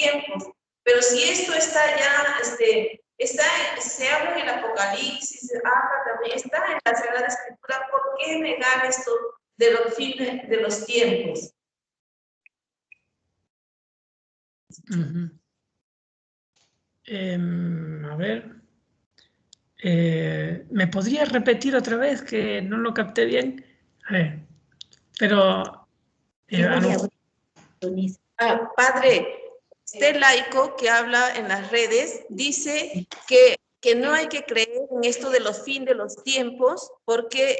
tiempos. Pero si esto está ya, se habla en el Apocalipsis, se habla también, está en la Sagrada Escritura, ¿por qué negar esto de los fines de los tiempos? A ver, ¿me podrías repetir otra vez que no lo capté bien? A ver, pero... Padre, este laico que habla en las redes dice que no hay que creer en esto de los fines de los tiempos, porque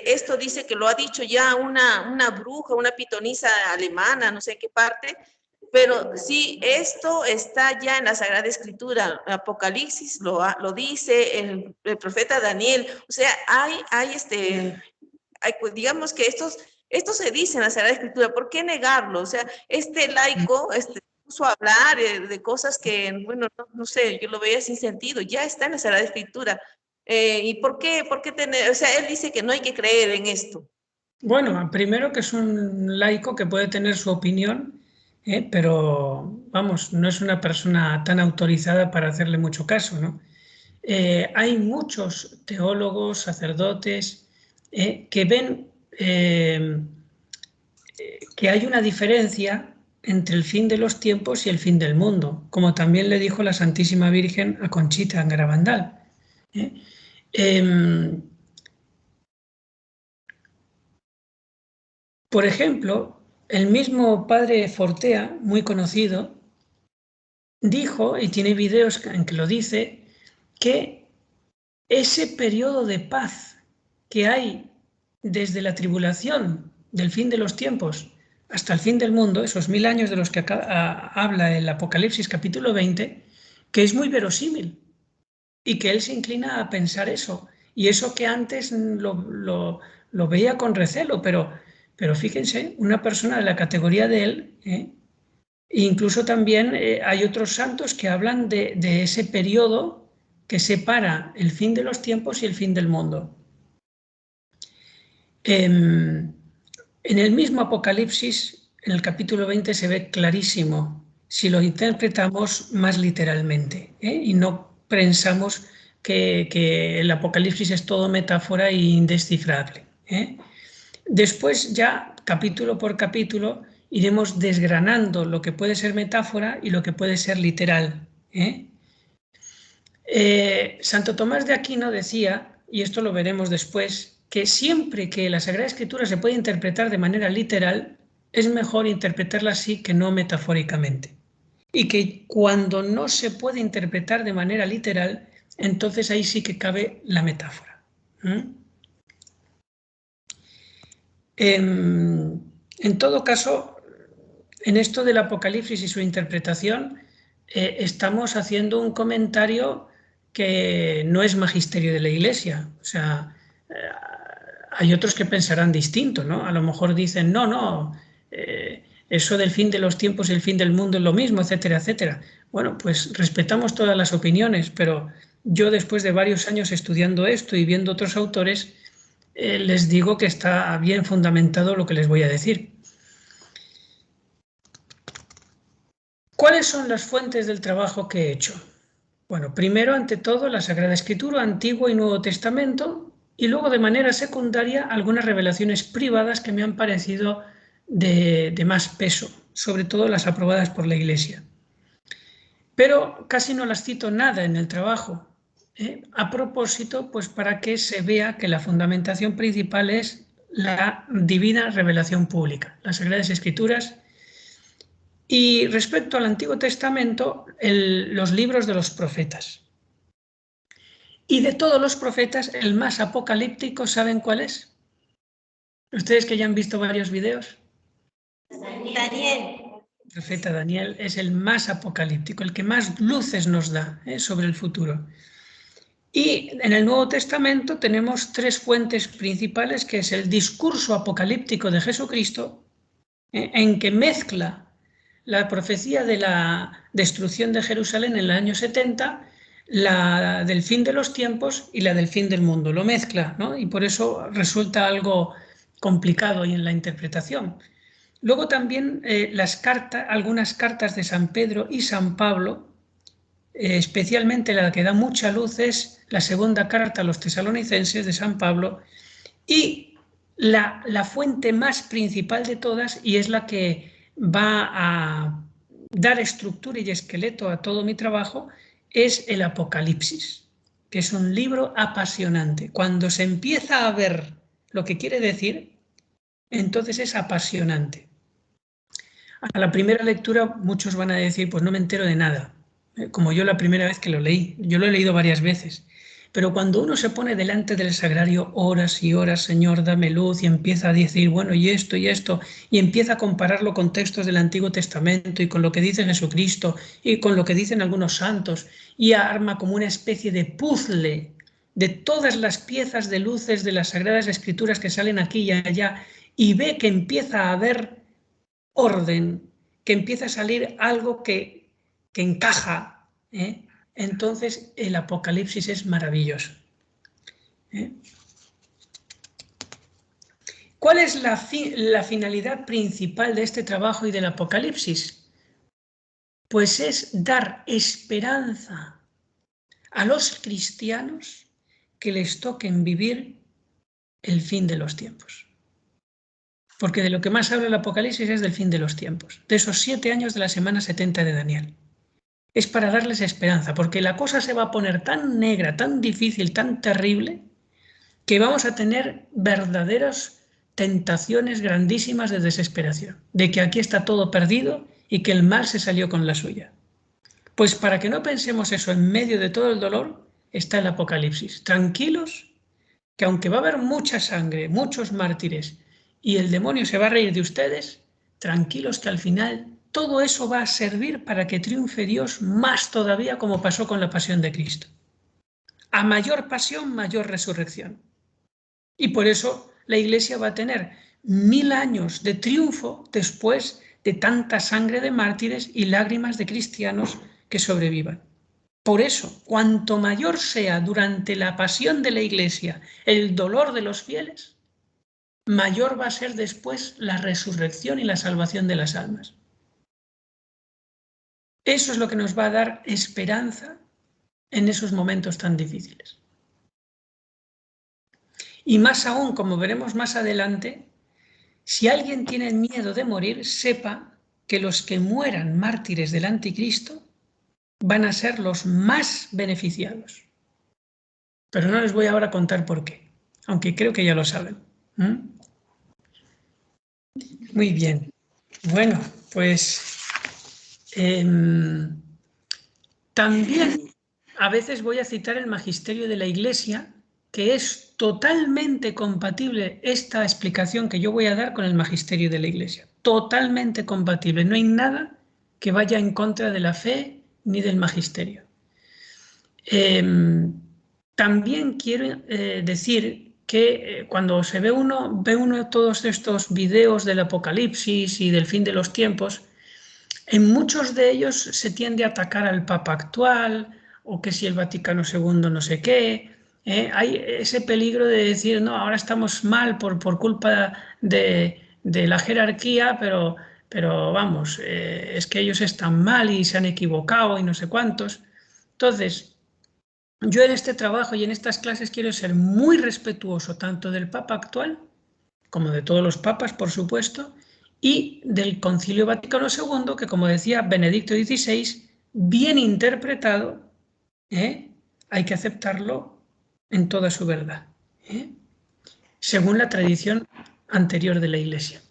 esto dice que lo ha dicho ya una bruja, una pitonisa alemana, no sé en qué parte, pero sí, esto está ya en la Sagrada Escritura, Apocalipsis lo dice, el profeta Daniel, o sea, pues, digamos que esto se dice en la Sagrada Escritura, ¿por qué negarlo? O sea, este laico puso a hablar de cosas que, bueno, no sé, yo lo veía sin sentido, ya está en la Sagrada Escritura. ¿Y por qué tener? O sea, él dice que no hay que creer en esto. Bueno, primero que es un laico que puede tener su opinión, pero vamos, no es una persona tan autorizada para hacerle mucho caso, ¿no? Hay muchos teólogos, sacerdotes, que ven que hay una diferencia entre el fin de los tiempos y el fin del mundo, como también le dijo la Santísima Virgen a Conchita en Garabandal. Por ejemplo, el mismo padre Fortea, muy conocido, dijo, y tiene videos en que lo dice, que ese periodo de paz que hay desde la tribulación del fin de los tiempos hasta el fin del mundo, esos 1000 años de los que habla el Apocalipsis capítulo 20, que es muy verosímil y que él se inclina a pensar eso. Y eso que antes lo veía con recelo, pero fíjense, una persona de la categoría de él, incluso también hay otros santos que hablan de ese periodo que separa el fin de los tiempos y el fin del mundo. En el mismo Apocalipsis, en el capítulo 20, se ve clarísimo si lo interpretamos más literalmente, y no pensamos que el Apocalipsis es todo metáfora e indescifrable. Después ya, capítulo por capítulo, iremos desgranando lo que puede ser metáfora y lo que puede ser literal. Santo Tomás de Aquino decía, y esto lo veremos después, que siempre que la Sagrada Escritura se puede interpretar de manera literal, es mejor interpretarla así que no metafóricamente. Y que cuando no se puede interpretar de manera literal, entonces ahí sí que cabe la metáfora. En todo caso, en esto del Apocalipsis y su interpretación, estamos haciendo un comentario que no es magisterio de la Iglesia. O sea, hay otros que pensarán distinto, ¿no? A lo mejor dicen, no, eso del fin de los tiempos y el fin del mundo es lo mismo, etcétera, etcétera. Bueno, pues respetamos todas las opiniones, pero yo después de varios años estudiando esto y viendo otros autores, les digo que está bien fundamentado lo que les voy a decir. ¿Cuáles son las fuentes del trabajo que he hecho? Bueno, primero, ante todo, la Sagrada Escritura, Antiguo y Nuevo Testamento, y luego de manera secundaria algunas revelaciones privadas que me han parecido de más peso, sobre todo las aprobadas por la Iglesia. Pero casi no las cito nada en el trabajo. A propósito, pues para que se vea que la fundamentación principal es la divina revelación pública, las Sagradas Escrituras. Y respecto al Antiguo Testamento, los libros de los profetas. Y de todos los profetas, el más apocalíptico, ¿saben cuál es? Ustedes que ya han visto varios videos. Daniel. El profeta Daniel es el más apocalíptico, el que más luces nos da sobre el futuro. Y en el Nuevo Testamento tenemos tres fuentes principales, que es el discurso apocalíptico de Jesucristo, en que mezcla la profecía de la destrucción de Jerusalén en el año 70, la del fin de los tiempos y la del fin del mundo. Lo mezcla, ¿no? Y por eso resulta algo complicado en la interpretación. Luego también algunas cartas de San Pedro y San Pablo, especialmente la que da mucha luz es la segunda carta a los tesalonicenses de San Pablo, y la fuente más principal de todas, y es la que va a dar estructura y esqueleto a todo mi trabajo, es el Apocalipsis, que es un libro apasionante. Cuando se empieza a ver lo que quiere decir, entonces es apasionante. A la primera lectura muchos van a decir, pues no me entero de nada, como yo la primera vez que lo leí. Yo lo he leído varias veces. Pero cuando uno se pone delante del sagrario horas y horas, Señor, dame luz, y empieza a decir, bueno, y esto, y empieza a compararlo con textos del Antiguo Testamento y con lo que dice Jesucristo y con lo que dicen algunos santos, y arma como una especie de puzzle de todas las piezas de luces de las Sagradas Escrituras que salen aquí y allá, y ve que empieza a haber orden, que empieza a salir algo que encaja, ¿eh? Entonces el Apocalipsis es maravilloso. ¿Cuál es la finalidad principal de este trabajo y del Apocalipsis? Pues es dar esperanza a los cristianos que les toquen vivir el fin de los tiempos. Porque de lo que más habla el Apocalipsis es del fin de los tiempos, de esos 7 años de la semana 70 de Daniel. Es para darles esperanza, porque la cosa se va a poner tan negra, tan difícil, tan terrible, que vamos a tener verdaderas tentaciones grandísimas de desesperación, de que aquí está todo perdido y que el mal se salió con la suya. Pues para que no pensemos eso en medio de todo el dolor, está el Apocalipsis. Tranquilos, que aunque va a haber mucha sangre, muchos mártires, y el demonio se va a reír de ustedes, tranquilos que al final todo eso va a servir para que triunfe Dios más todavía, como pasó con la pasión de Cristo. A mayor pasión, mayor resurrección. Y por eso la Iglesia va a tener 1000 años de triunfo después de tanta sangre de mártires y lágrimas de cristianos que sobrevivan. Por eso, cuanto mayor sea durante la pasión de la Iglesia el dolor de los fieles, mayor va a ser después la resurrección y la salvación de las almas. Eso es lo que nos va a dar esperanza en esos momentos tan difíciles. Y más aún, como veremos más adelante, si alguien tiene miedo de morir, sepa que los que mueran mártires del anticristo van a ser los más beneficiados. Pero no les voy ahora a contar por qué, aunque creo que ya lo saben. Muy bien. Bueno, pues también a veces voy a citar el magisterio de la Iglesia, que es totalmente compatible esta explicación que yo voy a dar con el magisterio de la Iglesia. Totalmente compatible. No hay nada que vaya en contra de la fe ni del magisterio. También quiero decir que cuando ve uno todos estos videos del Apocalipsis y del fin de los tiempos, en muchos de ellos se tiende a atacar al Papa actual, o que si el Vaticano II no sé qué. Hay ese peligro de decir, no, ahora estamos mal por culpa de la jerarquía, pero vamos, es que ellos están mal y se han equivocado y no sé cuántos. Entonces, yo en este trabajo y en estas clases quiero ser muy respetuoso tanto del Papa actual, como de todos los papas, por supuesto, y del Concilio Vaticano II, que como decía Benedicto XVI, bien interpretado, hay que aceptarlo en toda su verdad, según la tradición anterior de la Iglesia.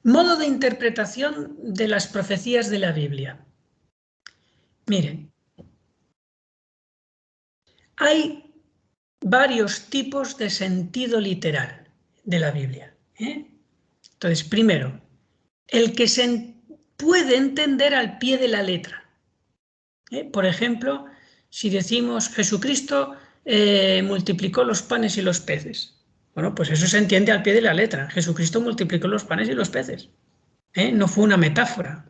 Modo de interpretación de las profecías de la Biblia. Miren, hay varios tipos de sentido literal de la Biblia. Entonces, primero, el que se puede entender al pie de la letra. Por ejemplo, si decimos Jesucristo multiplicó los panes y los peces. Bueno, pues eso se entiende al pie de la letra. Jesucristo multiplicó los panes y los peces. No fue una metáfora.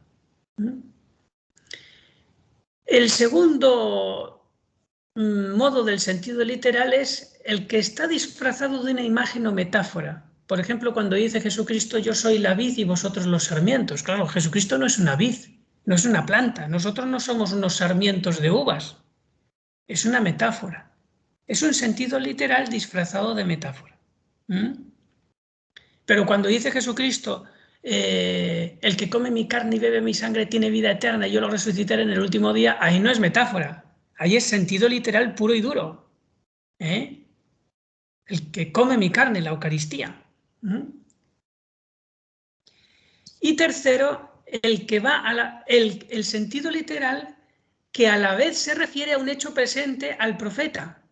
El segundo modo del sentido literal es el que está disfrazado de una imagen o metáfora. Por ejemplo, cuando dice Jesucristo, yo soy la vid y vosotros los sarmientos. Claro, Jesucristo no es una vid, no es una planta. Nosotros no somos unos sarmientos de uvas. Es una metáfora. Es un sentido literal disfrazado de metáfora. Pero cuando dice Jesucristo, el que come mi carne y bebe mi sangre tiene vida eterna y yo lo resucitaré en el último día, ahí no es metáfora. Ahí es sentido literal puro y duro. El que come mi carne, la Eucaristía. Y tercero, el que va el sentido literal que a la vez se refiere a un hecho presente al profeta,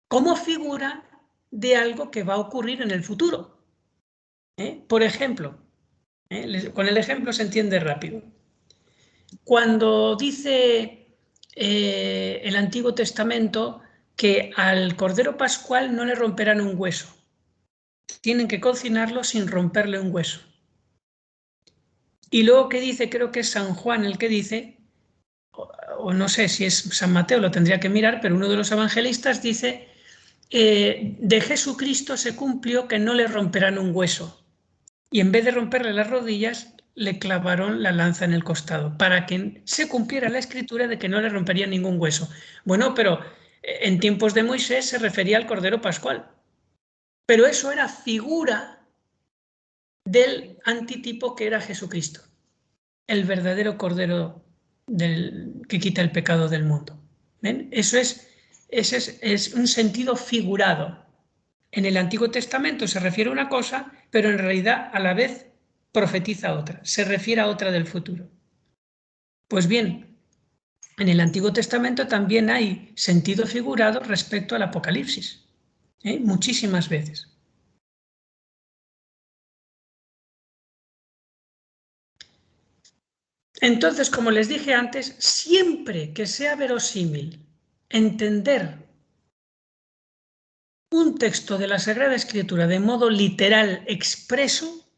como figura de algo que va a ocurrir en el futuro. Por ejemplo, con el ejemplo se entiende rápido. Cuando dice el Antiguo Testamento que al Cordero Pascual no le romperán un hueso, tienen que cocinarlo sin romperle un hueso. Y luego que dice, creo que es San Juan el que dice, o no sé si es San Mateo, lo tendría que mirar, pero uno de los evangelistas dice, de Jesucristo se cumplió que no le romperán un hueso. Y en vez de romperle las rodillas, le clavaron la lanza en el costado, para que se cumpliera la escritura de que no le rompería ningún hueso. Bueno, pero en tiempos de Moisés se refería al Cordero Pascual. Pero eso era figura del antitipo que era Jesucristo, el verdadero Cordero que quita el pecado del mundo. ¿Ven? Ese es un sentido figurado. En el Antiguo Testamento se refiere a una cosa, pero en realidad a la vez profetiza otra, se refiere a otra del futuro. Pues bien, en el Antiguo Testamento también hay sentido figurado respecto al Apocalipsis, muchísimas veces. Entonces, como les dije antes, siempre que sea verosímil entender un texto de la Sagrada Escritura de modo literal, expreso,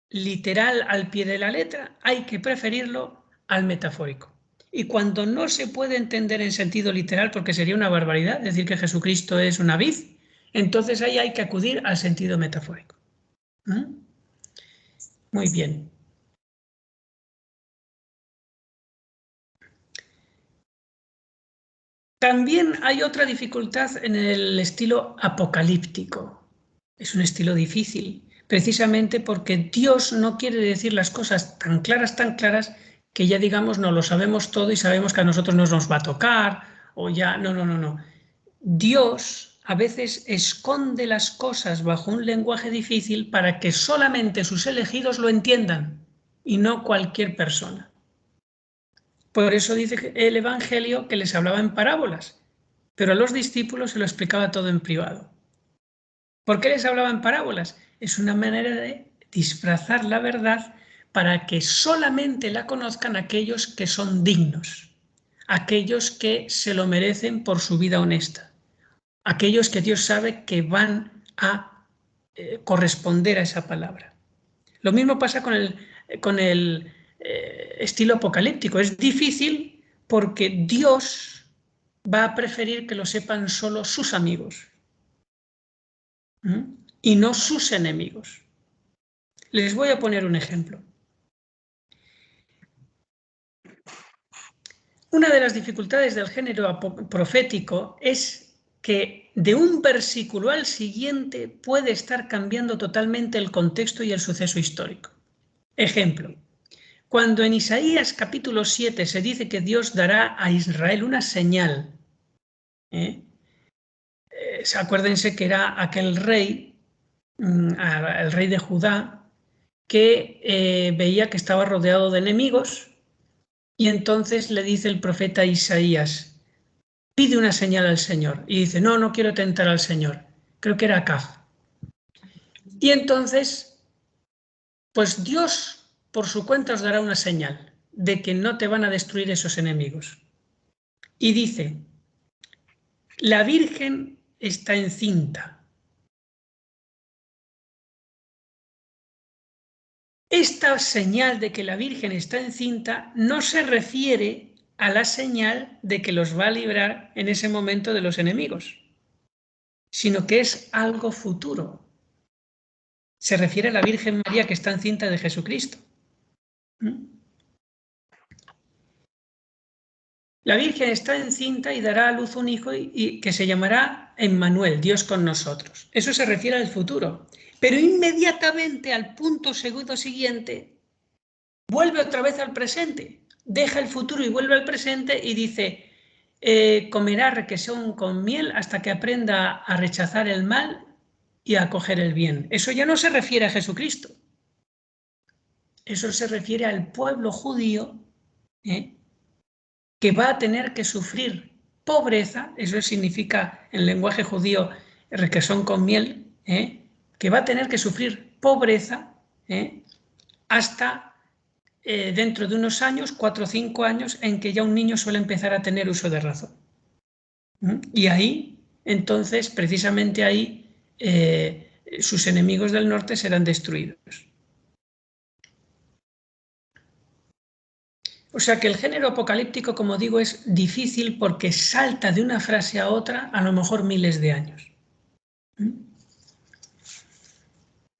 literal al pie de la letra, hay que preferirlo al metafórico. Y cuando no se puede entender en sentido literal, porque sería una barbaridad decir que Jesucristo es una vid, entonces ahí hay que acudir al sentido metafórico. Muy bien. También hay otra dificultad en el estilo apocalíptico. Es un estilo difícil, precisamente porque Dios no quiere decir las cosas tan claras, que ya digamos no lo sabemos todo y sabemos que a nosotros nos va a tocar, o ya, no. Dios a veces esconde las cosas bajo un lenguaje difícil para que solamente sus elegidos lo entiendan y no cualquier persona. Por eso dice el Evangelio que les hablaba en parábolas, pero a los discípulos se lo explicaba todo en privado. ¿Por qué les hablaba en parábolas? Es una manera de disfrazar la verdad para que solamente la conozcan aquellos que son dignos, aquellos que se lo merecen por su vida honesta, aquellos que Dios sabe que van a corresponder a esa palabra. Lo mismo pasa con el estilo apocalíptico. Es difícil porque Dios va a preferir que lo sepan solo sus amigos y no sus enemigos. Les voy a poner un ejemplo. Una de las dificultades del género profético es que de un versículo al siguiente puede estar cambiando totalmente el contexto y el suceso histórico. Ejemplo, cuando en Isaías capítulo 7 se dice que Dios dará a Israel una señal, acuérdense que era aquel rey, el rey de Judá, que veía que estaba rodeado de enemigos y entonces le dice el profeta Isaías, pide una señal al Señor. Y dice, no quiero tentar al Señor. Creo que era Acab. Y entonces, pues Dios por su cuenta os dará una señal de que no te van a destruir esos enemigos. Y dice, la Virgen está encinta. Esta señal de que la Virgen está encinta no se refiere a la señal de que los va a librar en ese momento de los enemigos, sino que es algo futuro. se refiere a la Virgen María que está encinta de Jesucristo. La Virgen está encinta y dará a luz un hijo y que se llamará Emmanuel, Dios con nosotros. Eso se refiere al futuro. Pero inmediatamente al punto segundo siguiente, vuelve otra vez al presente. Deja el futuro y vuelve al presente y dice, comerá requesón con miel hasta que aprenda a rechazar el mal y a acoger el bien. Eso ya no se refiere a Jesucristo. Eso se refiere al pueblo judío, que va a tener que sufrir pobreza, eso significa en lenguaje judío requesón con miel, que va a tener que sufrir pobreza hasta dentro de unos años, 4 o 5 años, en que ya un niño suele empezar a tener uso de razón. Y ahí, entonces, precisamente ahí, sus enemigos del norte serán destruidos. O sea que el género apocalíptico, como digo, es difícil porque salta de una frase a otra a lo mejor miles de años.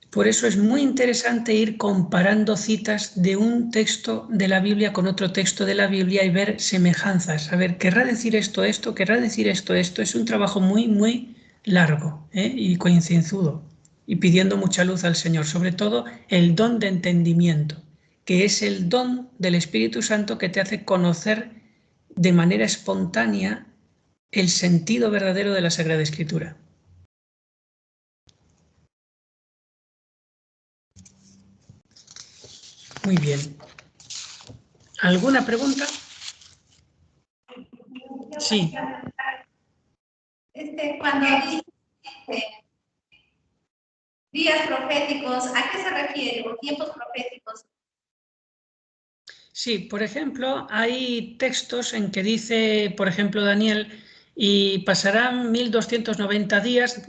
Por eso es muy interesante ir comparando citas de un texto de la Biblia con otro texto de la Biblia y ver semejanzas. A ver, ¿querrá decir esto? ¿Querrá decir esto? Es un trabajo muy, muy largo y coincidenzudo y pidiendo mucha luz al Señor, sobre todo el don de entendimiento, que es el don del Espíritu Santo que te hace conocer de manera espontánea el sentido verdadero de la Sagrada Escritura. Muy bien. ¿Alguna pregunta? Sí. Cuando dice días proféticos, ¿a qué se refiere? ¿O tiempos proféticos? Sí, por ejemplo, hay textos en que dice, por ejemplo, Daniel, y pasarán 1290 días,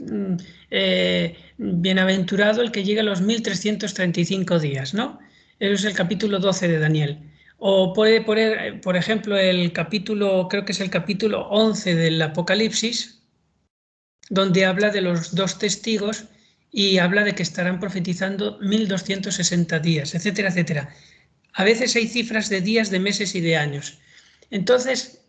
bienaventurado el que llegue a los 1335 días, ¿no? Eso es el capítulo 12 de Daniel. O puede poner, por ejemplo, el capítulo, creo que es el capítulo 11 del Apocalipsis, donde habla de los 2 testigos y habla de que estarán profetizando 1260 días, etcétera, etcétera. A veces hay cifras de días, de meses y de años. Entonces,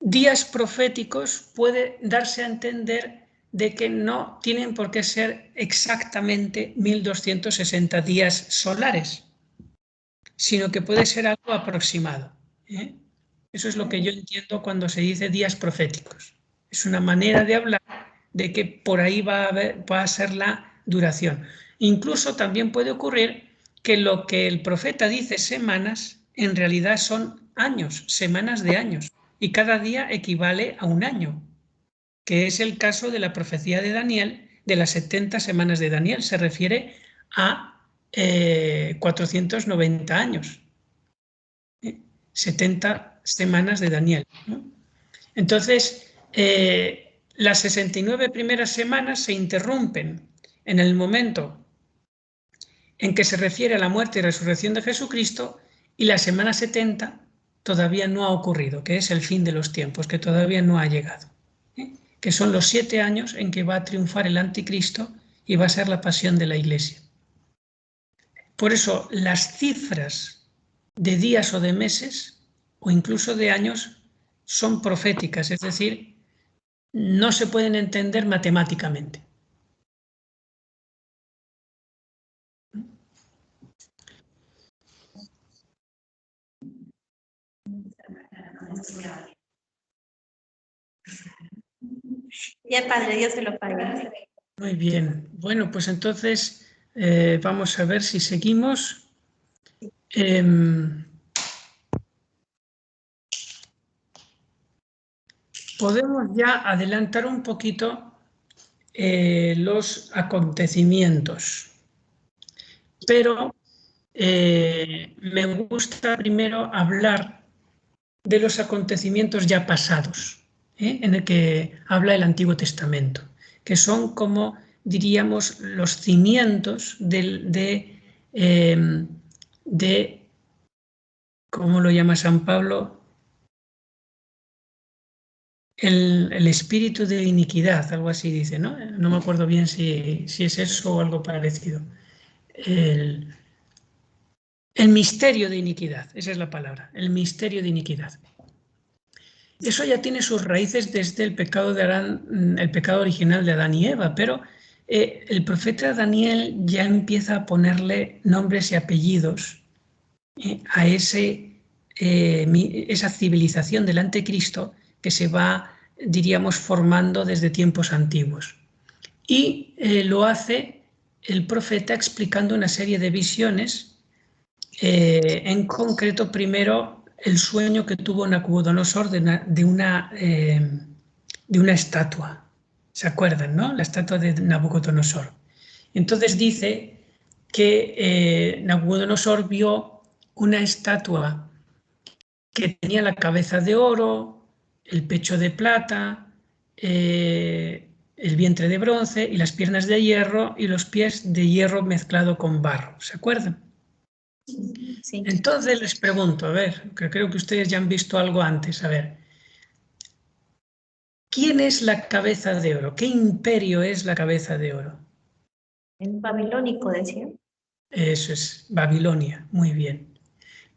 días proféticos puede darse a entender de que no tienen por qué ser exactamente 1260 días solares, sino que puede ser algo aproximado. Eso es lo que yo entiendo cuando se dice días proféticos. Es una manera de hablar de que por ahí va a ser la duración. Incluso también puede ocurrir que lo que el profeta dice semanas, en realidad son años, semanas de años, y cada día equivale a un año, que es el caso de la profecía de Daniel, de las 70 semanas de Daniel, se refiere a 490 años, 70 semanas de Daniel, ¿no? Entonces, las 69 primeras semanas se interrumpen en el momento en que se refiere a la muerte y resurrección de Jesucristo, y la semana 70 todavía no ha ocurrido, que es el fin de los tiempos, que todavía no ha llegado, que son los 7 años en que va a triunfar el anticristo y va a ser la pasión de la Iglesia. Por eso las cifras de días o de meses o incluso de años son proféticas, es decir, no se pueden entender matemáticamente. Ya, Padre, Dios se lo pague. Muy bien. Bueno, pues entonces vamos a ver si seguimos. Podemos ya adelantar un poquito los acontecimientos, pero me gusta primero hablar de los acontecimientos ya pasados, en el que habla el Antiguo Testamento, que son como, diríamos, los cimientos de ¿cómo lo llama San Pablo? el espíritu de iniquidad, algo así dice, ¿no? No me acuerdo bien si es eso o algo parecido. El misterio de iniquidad, esa es la palabra, el misterio de iniquidad. Eso ya tiene sus raíces desde el pecado de Adán, el pecado original de Adán y Eva, pero el profeta Daniel ya empieza a ponerle nombres y apellidos a esa civilización del anticristo que se va, diríamos, formando desde tiempos antiguos. Y lo hace el profeta explicando una serie de visiones, en concreto primero el sueño que tuvo Nabucodonosor de una estatua. ¿Se acuerdan, no? La estatua de Nabucodonosor. Entonces dice que Nabucodonosor vio una estatua que tenía la cabeza de oro, el pecho de plata, el vientre de bronce y las piernas de hierro y los pies de hierro mezclado con barro. ¿Se acuerdan? Sí. Entonces les pregunto, a ver, que creo que ustedes ya han visto algo antes, a ver, ¿quién es la cabeza de oro? ¿Qué imperio es la cabeza de oro? El babilónico, decía. Eso es, Babilonia, muy bien.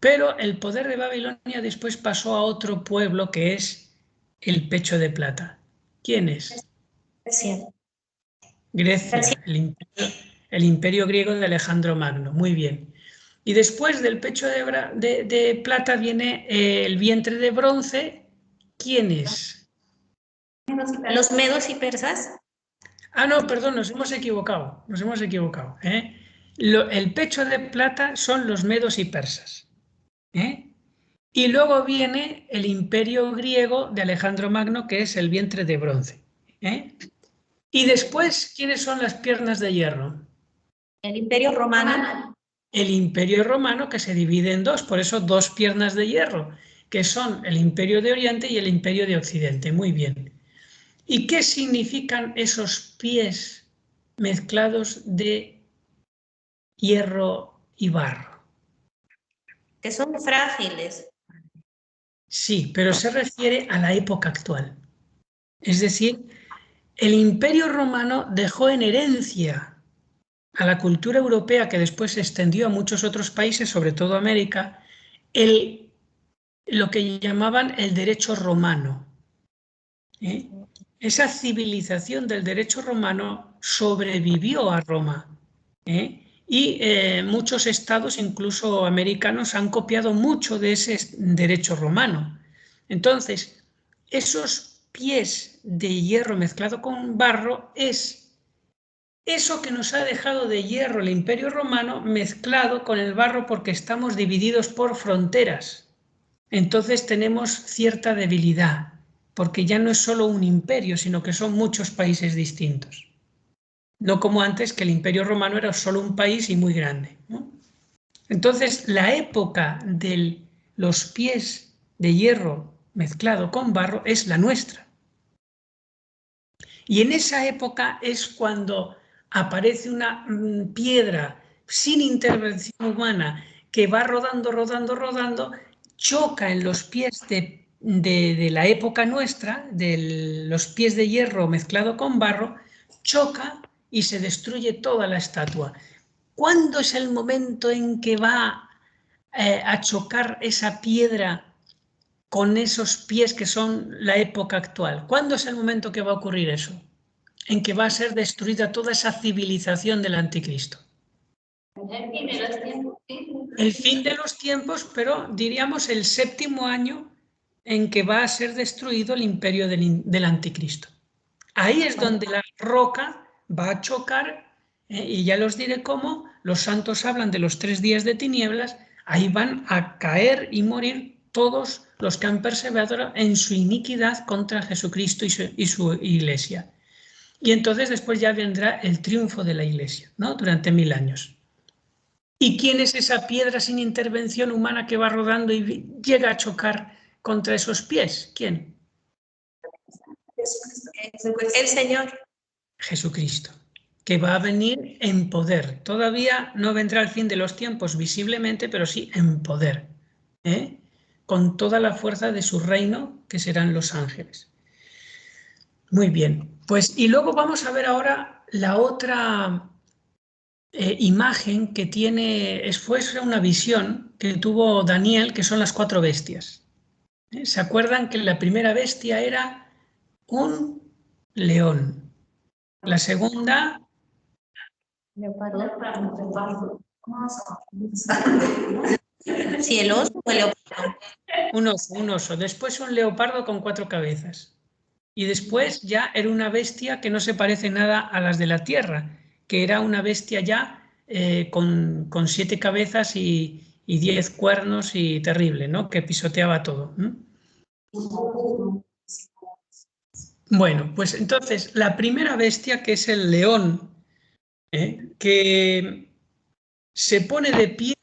Pero el poder de Babilonia después pasó a otro pueblo que es el pecho de plata. ¿Quién es? Grecia. Grecia, el imperio griego de Alejandro Magno, muy bien. Y después del pecho de plata viene el vientre de bronce. ¿Quién es? Los medos y persas. Ah, no, perdón, nos hemos equivocado, ¿eh? El pecho de plata son los medos y persas, ¿eh? Y luego viene el imperio griego de Alejandro Magno, que es el vientre de bronce, ¿eh? Y después, ¿quiénes son las piernas de hierro? El imperio romano. El imperio romano, que se divide en dos, por eso dos piernas de hierro, que son el imperio de Oriente y el imperio de Occidente. Muy bien. ¿Y qué significan esos pies mezclados de hierro y barro? Que son frágiles. Sí, pero se refiere a la época actual. Es decir, el imperio romano dejó en herencia a la cultura europea, que después se extendió a muchos otros países, sobre todo América, lo que llamaban el derecho romano. ¿Eh? Esa civilización del derecho romano sobrevivió a Roma, ¿eh? Y muchos estados, incluso americanos, han copiado mucho de ese derecho romano. Entonces, esos pies de hierro mezclado con barro es eso que nos ha dejado de hierro el Imperio Romano mezclado con el barro, porque estamos divididos por fronteras. Entonces tenemos cierta debilidad, porque ya no es solo un imperio, sino que son muchos países distintos. No como antes, que el Imperio Romano era solo un país y muy grande, ¿no? Entonces, la época de los pies de hierro mezclado con barro es la nuestra. Y en esa época es cuando aparece una piedra sin intervención humana que va rodando, rodando, rodando, choca en los pies de la época nuestra, de los pies de hierro mezclado con barro, choca y se destruye toda la estatua. ¿Cuándo es el momento en que va a chocar esa piedra con esos pies que son la época actual? ¿Cuándo es el momento que va a ocurrir eso? En que va a ser destruida toda esa civilización del anticristo. El fin de los tiempos, pero diríamos el séptimo año en que va a ser destruido el imperio del anticristo. Ahí es donde la roca va a chocar, y ya los diré cómo. Los santos hablan de los 3 días de tinieblas. Ahí van a caer y morir todos los que han perseverado en su iniquidad contra Jesucristo y su iglesia. Y entonces después ya vendrá el triunfo de la iglesia, ¿no? Durante 1000 años. ¿Y quién es esa piedra sin intervención humana que va rodando y llega a chocar contra esos pies? ¿Quién? El Señor. Jesucristo, que va a venir en poder. Todavía no vendrá el fin de los tiempos visiblemente, pero sí en poder, ¿eh? Con toda la fuerza de su reino, que serán los ángeles. Muy bien. Pues y luego vamos a ver ahora la otra imagen que tiene, fue una visión que tuvo Daniel, que son las 4 bestias. ¿Se acuerdan que la primera bestia era un león? La segunda, Sí, el oso o el leopardo. un oso. Después un leopardo con 4 cabezas. Y después ya era una bestia que no se parece nada a las de la tierra, que era una bestia ya con 7 cabezas y 10 cuernos y terrible, ¿no? Que pisoteaba todo. Bueno, pues entonces la primera bestia, que es el león, que se pone de pie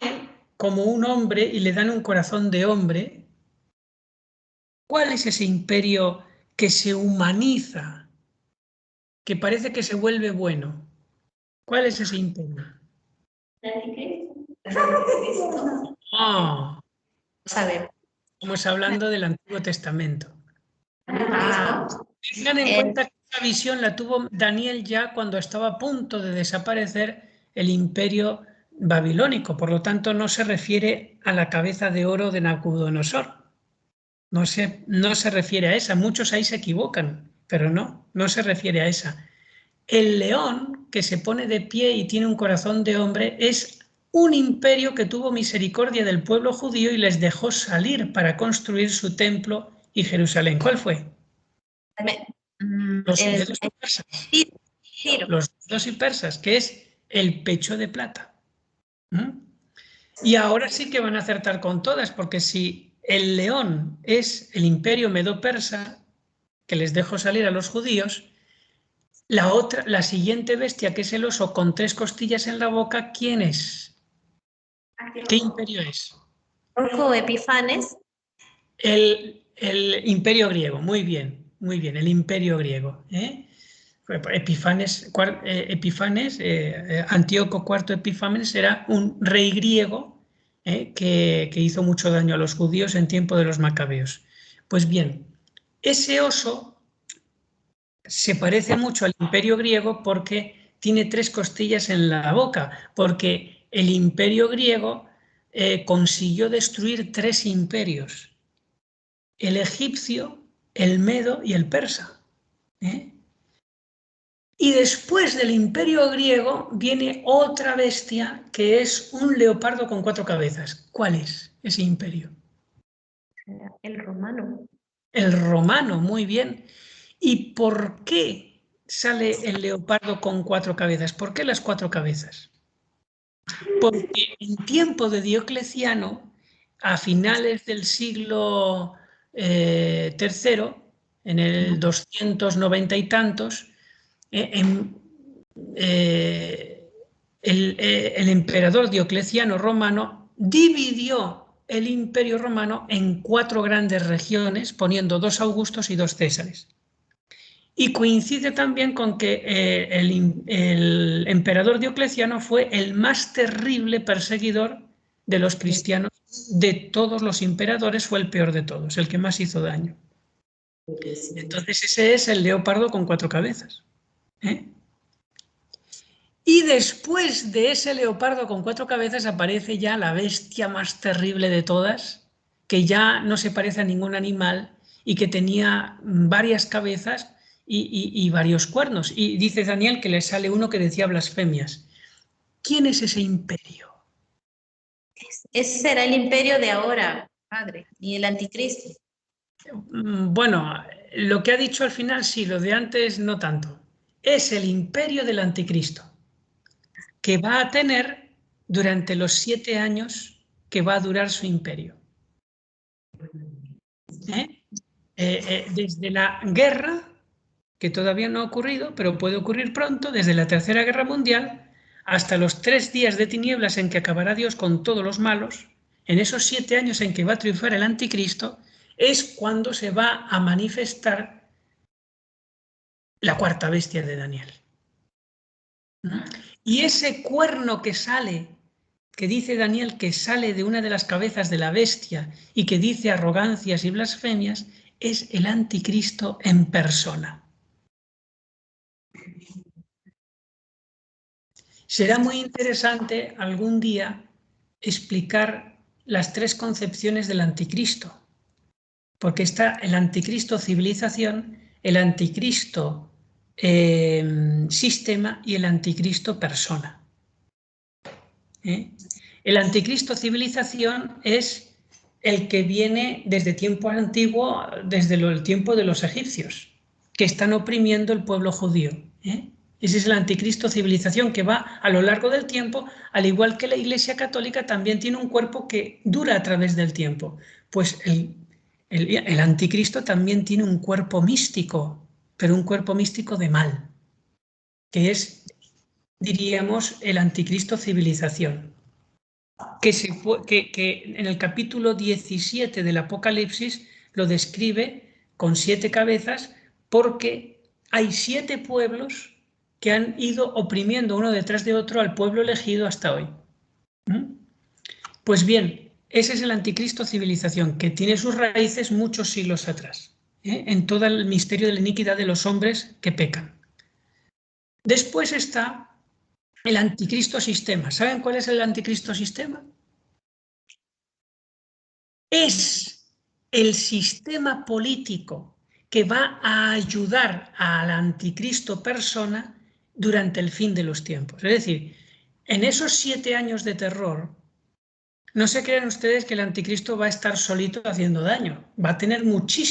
como un hombre y le dan un corazón de hombre. ¿Cuál es ese imperio que se humaniza, que parece que se vuelve bueno? ¿Cuál es ese imperio? Ah, Sabemos. estamos hablando del Antiguo Testamento. Ah, Tengan en cuenta que esa visión la tuvo Daniel ya cuando estaba a punto de desaparecer el imperio babilónico, por lo tanto no se refiere a la cabeza de oro de Nabucodonosor. No se refiere a esa, muchos ahí se equivocan, pero no se refiere a esa. El león que se pone de pie y tiene un corazón de hombre es un imperio que tuvo misericordia del pueblo judío y les dejó salir para construir su templo y Jerusalén. ¿Cuál fue? Los medos y persas. Tiro. Los medos y persas, que es el pecho de plata. Y ahora sí que van a acertar con todas, porque si el león es el imperio medo-persa, que les dejó salir a los judíos, la siguiente bestia, que es el oso con 3 costillas en la boca, ¿quién es? ¿Qué imperio es? Orco Epifanes. El imperio griego, muy bien, el imperio griego. Epifanes, Antíoco IV Epifanes era un rey griego que hizo mucho daño a los judíos en tiempo de los macabeos. Pues bien, ese oso se parece mucho al imperio griego porque tiene 3 costillas en la boca, porque el imperio griego consiguió destruir 3 imperios: el egipcio, el medo y el persa. Y después del imperio griego viene otra bestia que es un leopardo con 4 cabezas. ¿Cuál es ese imperio? El romano. El romano, muy bien. ¿Y por qué sale el leopardo con 4 cabezas? ¿Por qué las 4 cabezas? Porque en tiempo de Diocleciano, a finales del siglo III, en el 290 y tantos, el emperador Diocleciano romano dividió el imperio romano en 4 grandes regiones, poniendo 2 Augustos y 2 Césares. Y coincide también con que el emperador Diocleciano fue el más terrible perseguidor de los cristianos. De todos los emperadores fue el peor de todos, el que más hizo daño. Entonces ese es el leopardo con 4 cabezas. Y después de ese leopardo con 4 cabezas aparece ya la bestia más terrible de todas, que ya no se parece a ningún animal y que tenía varias cabezas y varios cuernos. Y dice Daniel que le sale uno que decía blasfemias. ¿Quién es ese imperio? Ese será el imperio de ahora, padre, y el anticristo. Bueno, lo que ha dicho al final sí, lo de antes no tanto. Es el imperio del anticristo, que va a tener durante los 7 años que va a durar su imperio. Desde la guerra, que todavía no ha ocurrido, pero puede ocurrir pronto, desde la Tercera Guerra Mundial hasta los 3 días de tinieblas en que acabará Dios con todos los malos, en esos 7 años en que va a triunfar el anticristo, es cuando se va a manifestar la 4ª bestia de Daniel. Y ese cuerno que sale, que dice Daniel que sale de una de las cabezas de la bestia y que dice arrogancias y blasfemias, es el anticristo en persona. Será muy interesante algún día explicar las 3 concepciones del anticristo, porque está el anticristo civilización, el anticristo sistema y el anticristo persona. El anticristo civilización es el que viene desde tiempo antiguo, desde el tiempo de los egipcios, que están oprimiendo el pueblo judío. Ese es el anticristo civilización, que va a lo largo del tiempo, al igual que la Iglesia Católica también tiene un cuerpo que dura a través del tiempo. Pues el anticristo también tiene un cuerpo místico, pero un cuerpo místico de mal, que es, diríamos, el anticristo civilización, que en el capítulo 17 del Apocalipsis lo describe con 7 cabezas, porque hay 7 pueblos que han ido oprimiendo uno detrás de otro al pueblo elegido hasta hoy. Pues bien, ese es el anticristo civilización, que tiene sus raíces muchos siglos atrás, en todo el misterio de la iniquidad de los hombres que pecan. Después está el anticristo sistema. ¿Saben cuál es el anticristo sistema? Es el sistema político que va a ayudar al anticristo persona durante el fin de los tiempos. Es decir, en esos 7 años de terror, no se crean ustedes que el anticristo va a estar solito haciendo daño. Va a tener muchísimo